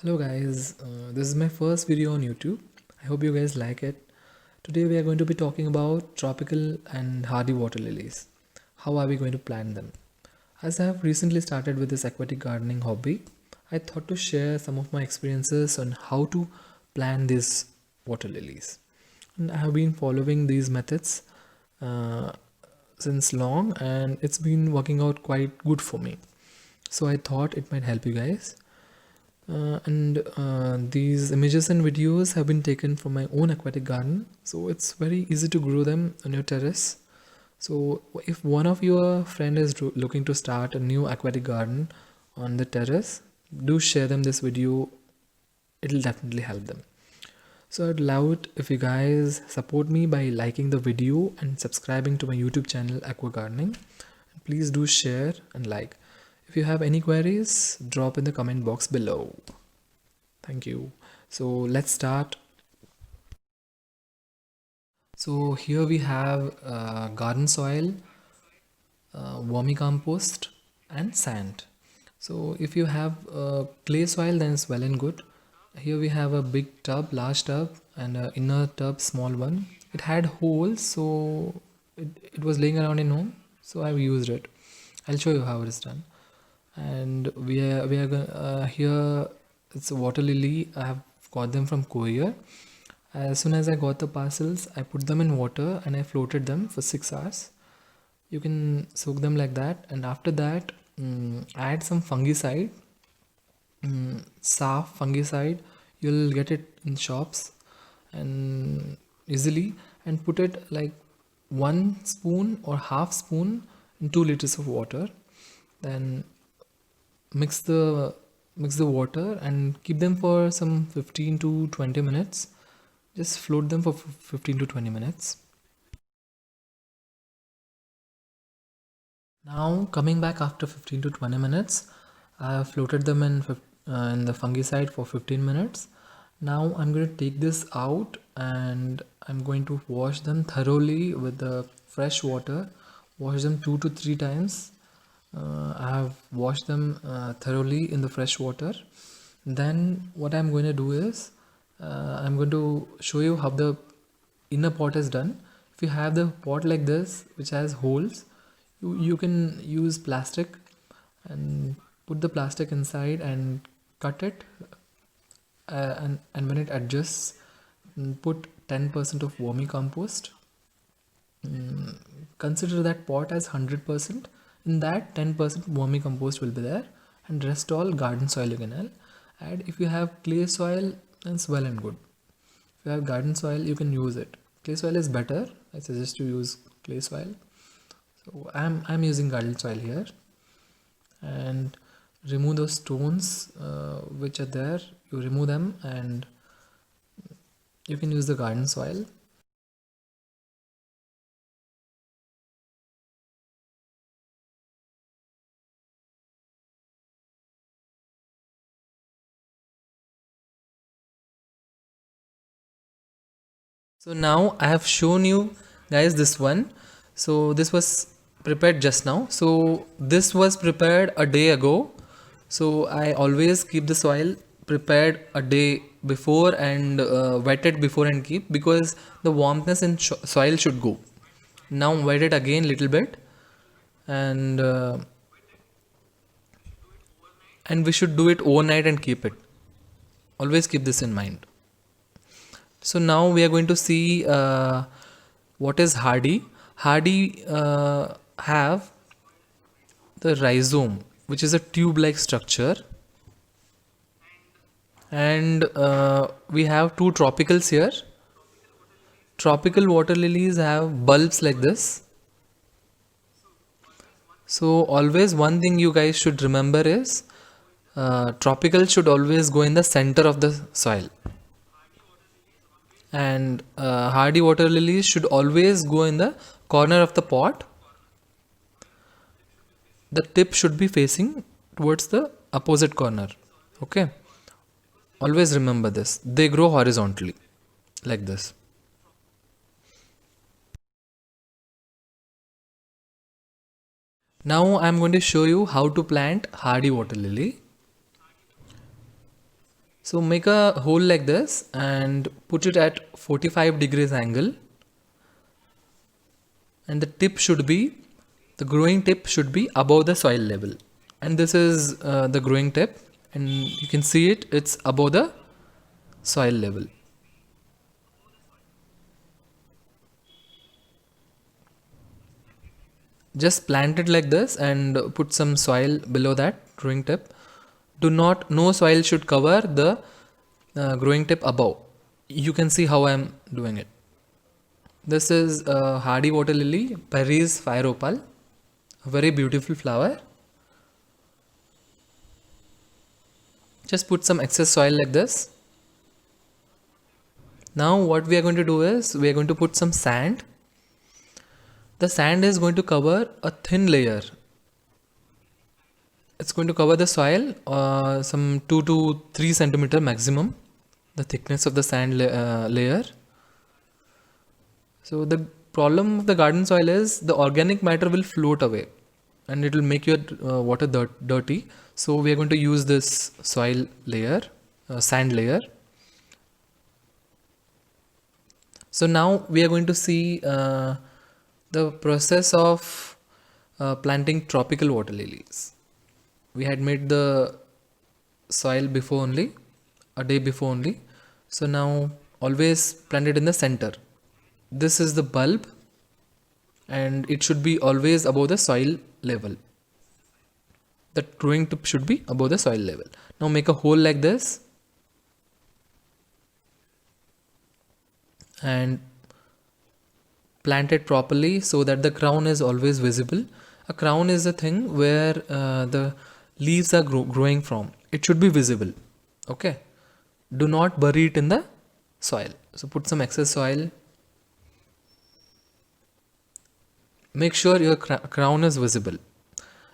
Hello guys, this is my first video on YouTube. I hope you guys like it. Today we are going to be talking about tropical and hardy water lilies. How are we going to plant them? As I have recently started with this aquatic gardening hobby, I thought to share some of my experiences on how to plant these water lilies. And I have been following these methods uh, since long and it's been working out quite good for me. So I thought it might help you guys. And these images and videos have been taken from my own aquatic garden, so it's very easy to grow them on your terrace. So if one of your friend is looking to start a new aquatic garden on the terrace, do share them this video. It'll definitely help them. So I'd love it if you guys support me by liking the video and subscribing to my YouTube channel Aqua Gardening. Please do share and like. If you have any queries, drop in the comment box below. Thank you. So let's start. So here we have garden soil, vermicompost and sand. So if you have clay soil, then it's well and good. Here we have a big tub, large tub, and an inner tub, small one. It had holes, so it was laying around in home, so I've used it. I'll show you how it is done. And here it's a water lily. I have got them from courier. As soon as I got the parcels, I put them in water and I floated them for 6 hours. You can soak them like that, and after that add some fungicide, Saf fungicide. You'll get it in shops and easily, and put it like 1 spoon or half spoon in 2 liters of water. Then mix the water and keep them for some 15 to 20 minutes. Just float them for 15 to 20 minutes. Now coming back after 15 to 20 minutes, I have floated them in the fungicide for 15 minutes. Now I'm going to take this out and I'm going to wash them thoroughly with the fresh water. Wash them 2 to 3 times. I have washed them thoroughly in the fresh water. Then what I'm going to do is I'm going to show you how the inner pot is done. If you have the pot like this which has holes, you can use plastic and put the plastic inside and cut it, and when it adjusts, put 10% of vermicompost. Consider that pot as 100%. In that 10% vermicompost will be there, and rest all garden soil you can add. If you have clay soil, then it's well and good. If you have garden soil, you can use it. Clay soil is better. I suggest you use clay soil. So I'm using garden soil here, and remove those stones which are there. You remove them and you can use the garden soil. So now I have shown you guys this one. So this was prepared just now. So this was prepared a day ago. So I always keep the soil prepared a day before and wet it before and keep, because the warmness in soil should go. Now wet it again little bit, and we should do it overnight and keep it. Always keep this in mind. So now we are going to see what is hardy. Hardy have the rhizome, which is a tube-like structure, and we have two tropicals here. Tropical water lilies have bulbs like this. So always one thing you guys should remember is tropical should always go in the center of the soil, and hardy water lilies should always go in the corner of the pot. The tip should be facing towards the opposite corner. Okay, always remember this. They grow horizontally like this. Now I'm going to show you how to plant hardy water lily. So make a hole like this and put it at 45 degrees angle, and the growing tip should be above the soil level. And this is the growing tip, and you can see it's above the soil level. Just plant it like this and put some soil below that growing tip. No soil should cover the growing tip above. You can see how I am doing it. This is a hardy water lily, Paris fire opal, a very beautiful flower. Just put some excess soil like this. Now what we are going to do is we are going to put some sand. The sand is going to cover a thin layer. It's going to cover the soil some 2 to 3 centimeter maximum, the thickness of the sand layer. So the problem of the garden soil is the organic matter will float away and it will make your water dirty. So we are going to use this soil layer, sand layer. So now we are going to see the process of planting tropical water lilies. We had made the soil before only, a day before only. So now always plant it in the center. This is the bulb and it should be always above the soil level. The growing tip should be above the soil level. Now make a hole like this and plant it properly so that the crown is always visible. A crown is a thing where the leaves are growing from. It should be visible. Okay. Do not bury it in the soil. So put some excess soil. Make sure your crown is visible.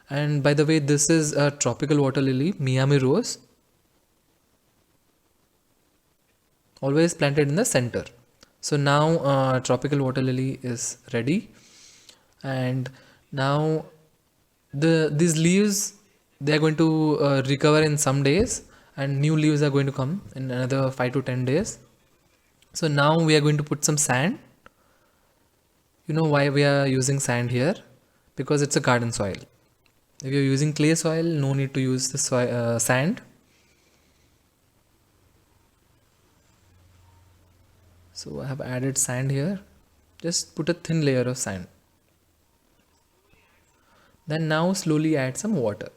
And by the way, this is a tropical water lily, Miami rose. Always planted in the center. So now tropical water lily is ready, and now these leaves, they are going to recover in some days, and new leaves are going to come in another 5 to 10 days. So now we are going to put some sand. You know why we are using sand here? Because it's a garden soil. If you're using clay soil, no need to use the sand. So I have added sand here. Just put a thin layer of sand. Then now slowly add some water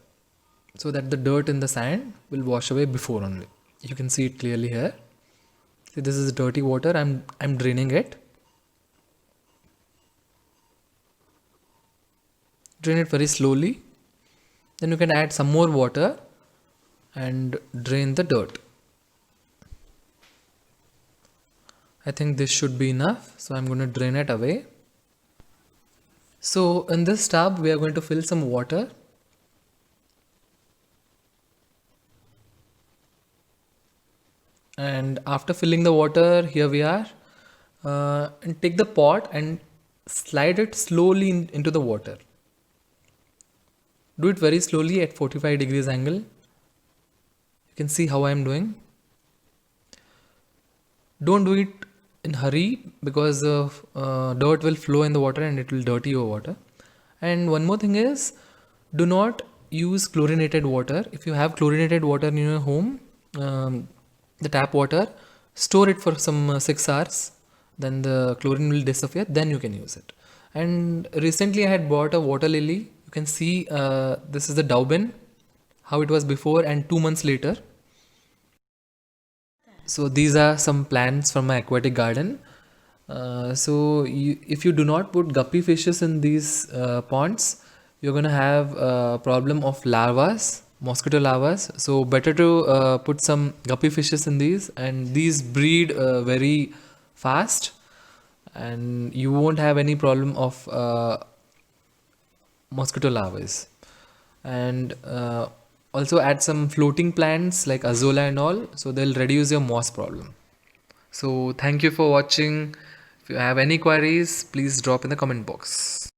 so that the dirt in the sand will wash away before only. You can see it clearly here. See, this is dirty water. I'm draining it. Drain it very slowly. Then you can add some more water and drain the dirt. I think this should be enough. So I'm going to drain it away. So in this tub, we are going to fill some water. And after filling the water, here we are. And take the pot and slide it slowly into the water. Do it very slowly at 45 degrees angle. You can see how I am doing. Don't do it in hurry because dirt will flow in the water and it will dirty your water. And one more thing is, do not use chlorinated water. If you have chlorinated water in your home, the tap water, store it for some 6 hours. Then the chlorine will disappear. Then you can use it. And recently I had bought a water lily. You can see this is the Daubin, how it was before and 2 months later. So these are some plants from my aquatic garden. If you do not put guppy fishes in these ponds, you're going to have a problem of larvas, mosquito larvas. So better to put some guppy fishes in these, and these breed very fast and you won't have any problem of mosquito larvae. And also add some floating plants like azolla and all, so they'll reduce your moss problem. So thank you for watching. If you have any queries, please drop in the comment box.